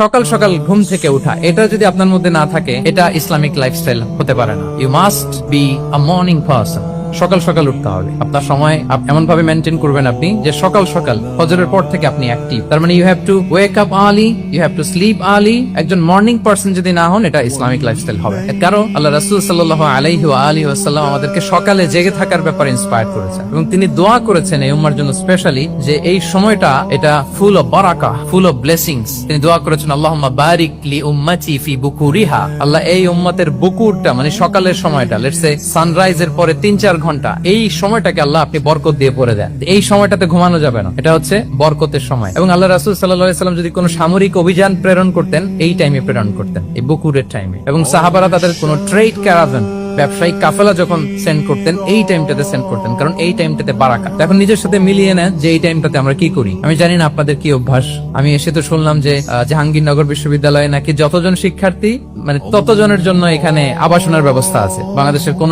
সকাল সকাল ঘুম থেকে উঠা, এটা যদি আপনার মধ্যে না থাকে, এটা ইসলামিক লাইফস্টাইল হতে পারে না। You must be a morning person. সকাল সকাল উঠতে হবে। আপনার সময় এমন ভাবে মেনটেন করবেন আপনি যে সকাল সকাল ফজরের পর থেকে আপনি অ্যাক্টিভ। তার মানে you have to wake up early, you have to sleep early. একজন মর্নিং পারসন যদি না হন, এটা ইসলামিক লাইফস্টাইল হবে। কারণ আল্লাহ রাসূল সাল্লাল্লাহু আলাইহি ওয়া আলিহি ওয়াসাল্লাম আমাদেরকে সকালে জেগে থাকার ব্যাপারে ইন্সপায়ার করেছেন এবং তিনি দোয়া করেছেন এই উম্মার জন্য স্পেশালি, যে এই সময়টা এটা ফুল অফ বারাকা, ফুল অফ ব্লেসিংস। তিনি দোয়া করেছেন, আল্লাহুম্মা বারিক লি উম্মতি ফি বুকুরিহা। আল্লাহ এই উম্মতের বুকুরটা মানে সকালের সময়টা, লেটস সে সানরাইজের পরে 3-4 ঘন্টা, এই সময়টাকে আল্লাহ আপনি বরকত দিয়ে পড়ে দেন। এই সময়টাতে ঘুমানো যাবে না, এটা হচ্ছে বরকতের সময়। এবং আল্লাহ রাসূল সাল্লাল্লাহু আলাইহি ওয়াসাল্লাম যদি কোনো সামরিক অভিযান প্রেরণ করতেন, এই টাইমে প্রেরণ করতেন, এই বকুরের টাইমে। এবং সাহাবারা তাদের কোনো ট্রেড ক্যারাভান, ব্যবসায়িক কাফেলা যখন সেন্ড করতেন, এই টাইমটাতে সেন্ড করতেন, কারণ এই টাইমটাতে বারাকা। এখন নিজের সাথে মিলিয়ে নেন যে এই টাইমটাতে আমরা কি করি। আমি জানি না আপনাদের কি অভ্যাস। আমি এসে তো শুনলাম যে জাহাঙ্গীরনগর বিশ্ববিদ্যালয়ে নাকি যতজন শিক্ষার্থী মানে ততজনের জন্য এখানে আবাসনের ব্যবস্থা আছে। বাংলাদেশের কোন